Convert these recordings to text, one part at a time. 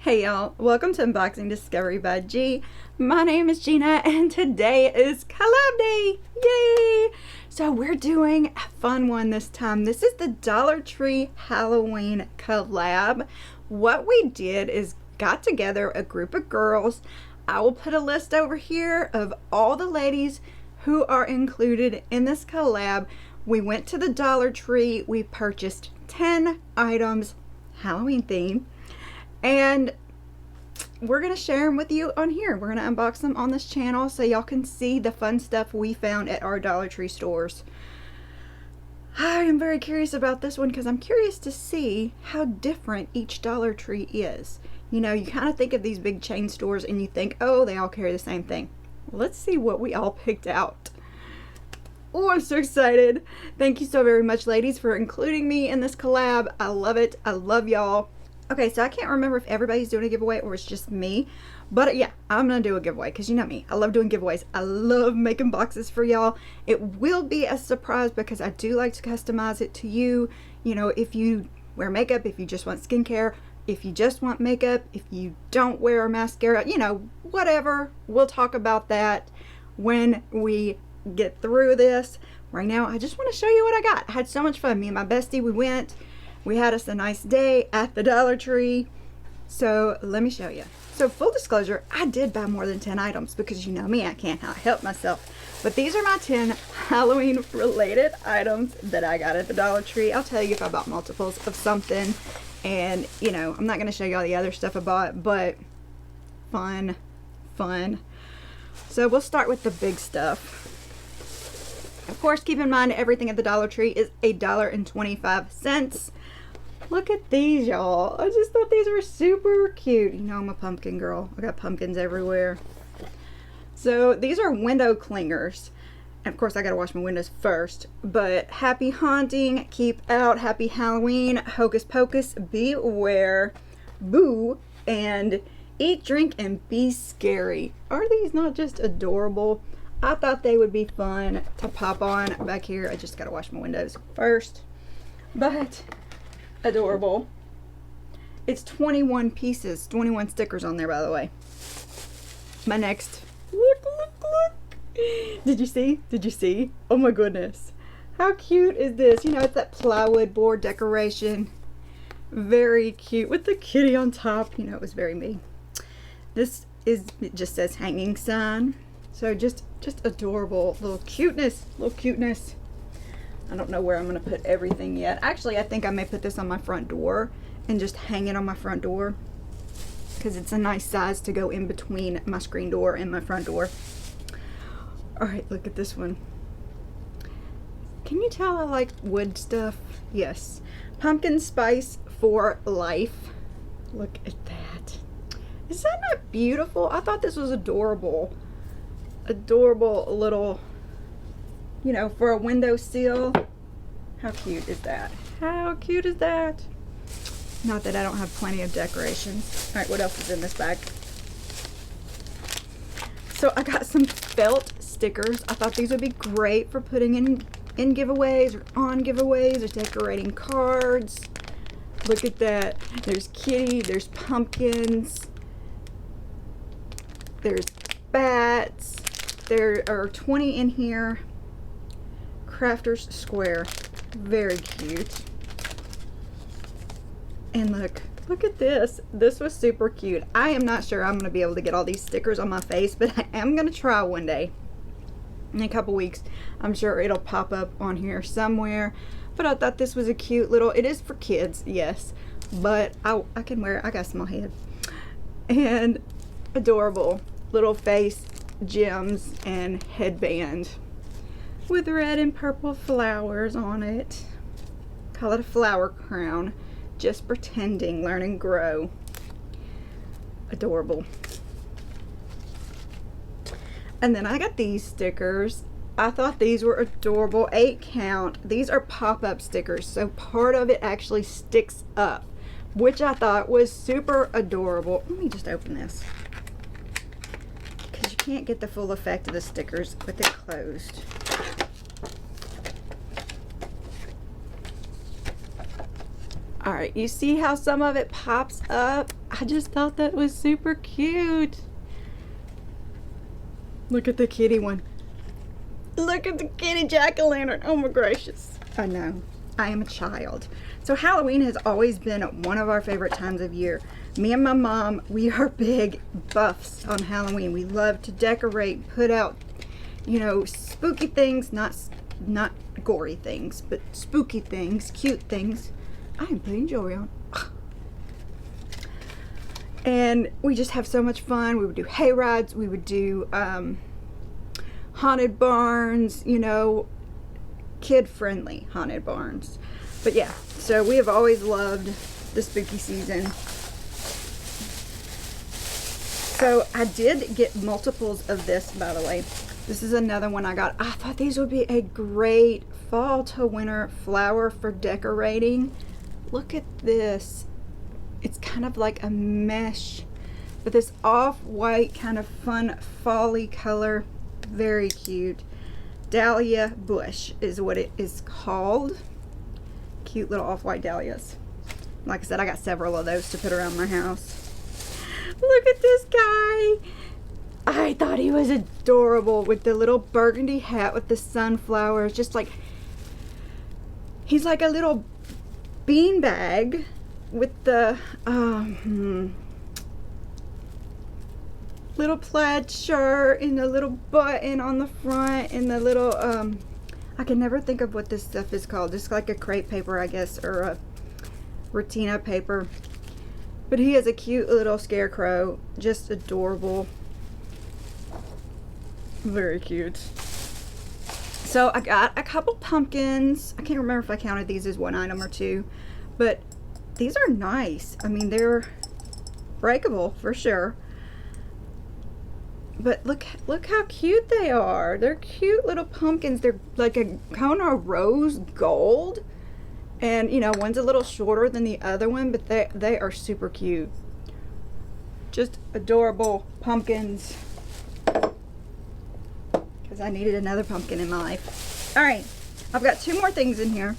Hey y'all, welcome to Unboxing Discovery by G. My name is Gina and today is Collab Day! Yay! So we're doing a fun one this time. This is the Dollar Tree Halloween collab. What we did is got together a group of girls. I will put a list over here of all the ladies who are included in this collab. We went to the Dollar Tree, we purchased 10 items, Halloween themed. And we're going to share them with you on here. We're going to unbox them on this channel so y'all can see the fun stuff we found at our Dollar Tree stores. I am very curious about this one because I'm curious to see how different each Dollar Tree is. You know, you kind of think of these big chain stores and you think, oh, they all carry the same thing. Let's see what we all picked out. Oh, I'm so excited. Thank you so very much, ladies, for including me in this collab. I love it. I love y'all. Okay, so I can't remember if everybody's doing a giveaway or it's just me. But yeah, I'm going to do a giveaway because you know me. I love doing giveaways. I love making boxes for y'all. It will be a surprise because I do like to customize it to you. You know, if you wear makeup, if you just want skincare, if you just want makeup, if you don't wear mascara, you know, whatever. We'll talk about that when we get through this. Right now, I just want to show you what I got. I had so much fun. Me and my bestie, we had us a nice day at the Dollar Tree. So let me show you. So full disclosure, I did buy more than 10 items because you know me, I can't help myself. But these are my 10 Halloween related items that I got at the Dollar Tree. I'll tell you if I bought multiples of something. And you know, I'm not going to show you all the other stuff I bought, but fun. So we'll start with the big stuff. Of course, keep in mind everything at the Dollar Tree is $1.25. Look at these, y'all. I just thought these were super cute. You know I'm a pumpkin girl. I got pumpkins everywhere. So these are window clingers. And of course I gotta wash my windows first. But happy haunting, keep out, happy Halloween, hocus pocus, beware, boo, and eat, drink, and be scary. Are these not just adorable? I thought they would be fun to pop on back here. I just gotta wash my windows first. But adorable. It's 21 pieces, 21 stickers on there, by the way. My next, look. Did you see? Oh my goodness. How cute is this? You know, it's that plywood board decoration. Very cute with the kitty on top. You know, it was very me. This is, it just says hanging sign. So just adorable little cuteness. I don't know where I'm going to put everything yet. Actually, I think I may put this on my front door and just hang it on my front door because it's a nice size to go in between my screen door and my front door. All right, look at this one. Can you tell I like wood stuff? Yes. Pumpkin spice for life. Look at that. Is that not beautiful? I thought this was adorable. Adorable little, you know, for a windowsill. How cute is that? How cute is that? Not that I don't have plenty of decorations. All right, what else is in this bag? So I got some felt stickers. I thought these would be great for putting in giveaways or on giveaways or decorating cards. Look at that. There's kitty, there's pumpkins, there's bats. There are 20 in here. Crafter's Square. Very cute. And look at this. This was super cute. I am not sure I'm going to be able to get all these stickers on my face, but I am going to try one day. In a couple weeks, I'm sure it'll pop up on here somewhere. But I thought this was a cute little, it is for kids, yes. But I can wear it. I got a small head. And adorable little face gems and headband with red and purple flowers on it. Call it a flower crown. Just pretending, learn and grow. Adorable. And then I got these stickers. I thought these were adorable. 8 count. These are pop-up stickers, so part of it actually sticks up, which I thought was super adorable. Let me just open this. Can't get the full effect of the stickers with it closed. All right, you see how some of it pops up? I just thought that was super cute. Look at the kitty one. Look at the kitty jack-o'-lantern. Oh my gracious. I know. I am a child. So Halloween has always been one of our favorite times of year. Me and my mom, we are big buffs on Halloween. We love to decorate, put out, you know, spooky things, not gory things, but spooky things, cute things. I am putting joy on. And we just have so much fun. We would do hay rides. We would do haunted barns, you know, kid-friendly haunted barns. But yeah, so we have always loved the spooky season. So I did get multiples of this, by the way. This is another one I got. I thought these would be a great fall to winter flower for decorating. Look at this. It's kind of like a mesh, but this off-white kind of fun fall-y color. Very cute. Dahlia bush is what it is called. Cute little off-white dahlias. Like I said, I got several of those to put around my house. Look at this guy. I thought he was adorable with the little burgundy hat with the sunflowers. Just like, he's like a little beanbag with the little plaid shirt and the little button on the front and the little I can never think of what this stuff is called. Just like a crepe paper, I guess, or a retina paper. But he is a cute little scarecrow. Just adorable. Very cute. So I got a couple pumpkins. I can't remember if I counted these as one item or two, but these are nice. I mean, they're breakable for sure. But look how cute they are. They're cute little pumpkins. They're like a kind of rose gold. And, you know, one's a little shorter than the other one, but they are super cute. Just adorable pumpkins. Because I needed another pumpkin in my life. Alright, I've got two more things in here.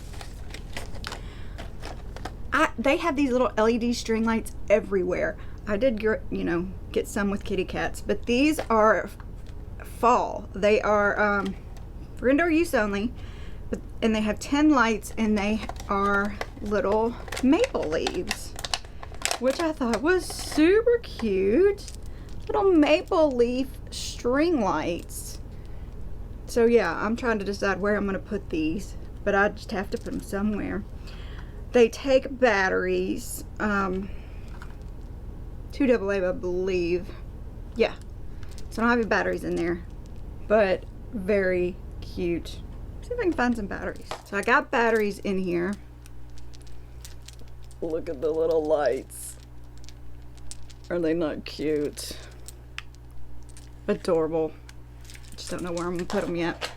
They have these little LED string lights everywhere. I did, you know, get some with kitty cats, but these are fall. They are for indoor use only, and they have 10 lights, and they are little maple leaves, which I thought was super cute. Little maple leaf string lights. So yeah, I'm trying to decide where I'm going to put these, but I just have to put them somewhere. They take batteries. 2 AA, I believe. Yeah. So I don't have any batteries in there, but very cute. See if I can find some batteries. So I got batteries in here. Look at the little lights. Are they not cute? Adorable. Just don't know where I'm gonna put them yet.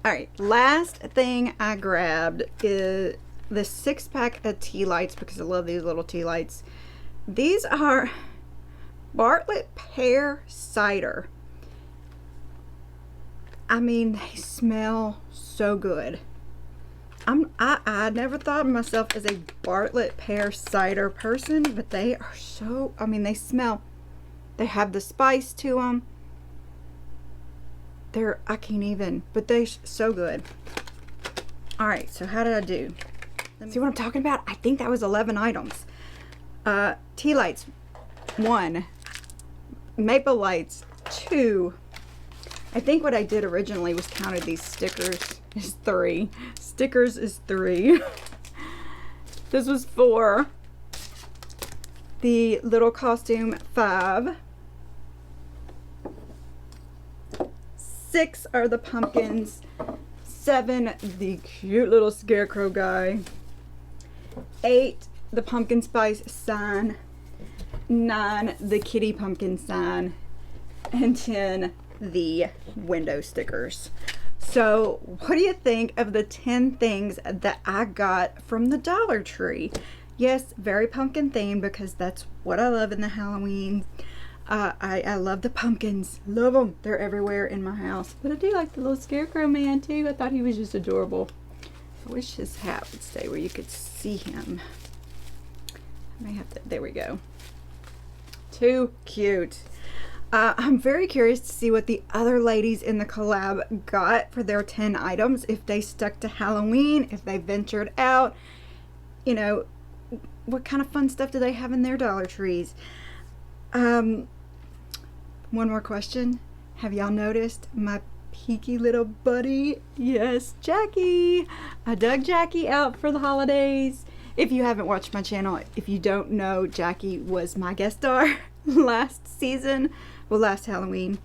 Alright, last thing I grabbed is the 6-pack of tea lights, because I love these little tea lights. These are Bartlett pear cider. I mean, they smell so good. I never thought of myself as a Bartlett pear cider person, but they are so, I mean, they smell, they have the spice to them. I can't even, but they're so good. All right, so how did I do? See what I'm talking about? I think that was 11 items. Tea lights, 1. Maple lights, 2. I think what I did originally was counted these stickers is 3. Stickers is 3. This was 4. The little costume, 5. 6 are the pumpkins. 7, the cute little scarecrow guy. 8, the pumpkin spice sign. 9, the kitty pumpkin sign. And 10, the window stickers. So what do you think of the 10 things that I got from the Dollar Tree? Yes, very pumpkin themed, because that's what I love in the Halloween. I love the pumpkins. Love them. They're everywhere in my house. But I do like the little scarecrow man too. I thought he was just adorable. I wish his hat would stay where you could see him. I may have to, there we go. Too cute. I'm very curious to see what the other ladies in the collab got for their 10 items, if they stuck to Halloween, if they ventured out, you know, what kind of fun stuff do they have in their Dollar Trees? One more question. Have y'all noticed my peeky little buddy? Yes, Jackie. I dug Jackie out for the holidays. If you haven't watched my channel, if you don't know, Jackie was my guest star last season, well, last Halloween.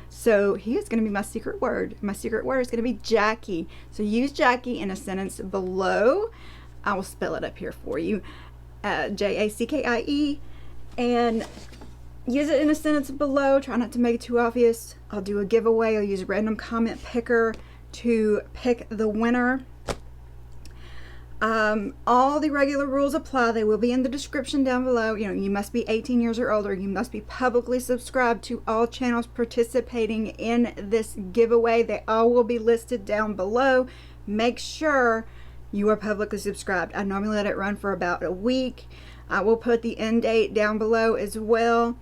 So he is going to be my secret word. My secret word is going to be Jackie. So use Jackie in a sentence below. I will spell it up here for you. Jackie. And use it in a sentence below. Try not to make it too obvious. I'll do a giveaway. I'll use a random comment picker to pick the winner. All the regular rules apply. They will be in the description down below. You know, you must be 18 years or older. You must be publicly subscribed to all channels participating in this giveaway. They all will be listed down below. Make sure you are publicly subscribed. I normally let it run for about a week. I will put the end date down below as well.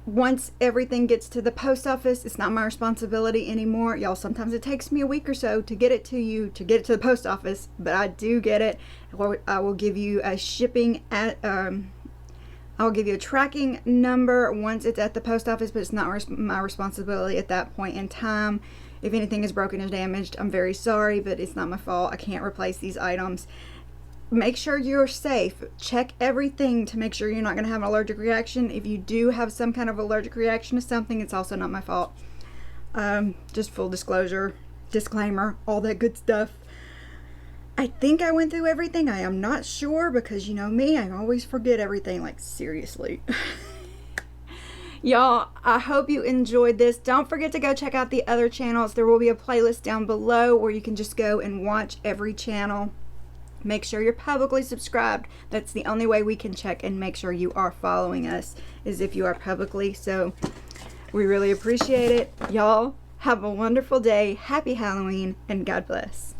Once everything gets to the post office, it's not my responsibility anymore. Y'all, sometimes it takes me a week or so to get it to you, to get it to the post office, but I do get it. I will give you a shipping at, I'll give you a tracking number once it's at the post office, but it's not my responsibility at that point in time. If anything is broken or damaged, I'm very sorry, but it's not my fault. I can't replace these items. Make sure you're safe. Check everything to make sure you're not going to have an allergic reaction. If you do have some kind of allergic reaction to something, it's also not my fault. Just full disclosure, disclaimer, all that good stuff. I think I went through everything. I am not sure because you know me, I always forget everything, like seriously. Y'all, I hope you enjoyed this. Don't forget to go check out the other channels. There will be a playlist down below where you can just go and watch every channel. Make sure you're publicly subscribed. That's the only way we can check and make sure you are following us, is if you are publicly. So we really appreciate it. Y'all have a wonderful day. Happy Halloween and God bless.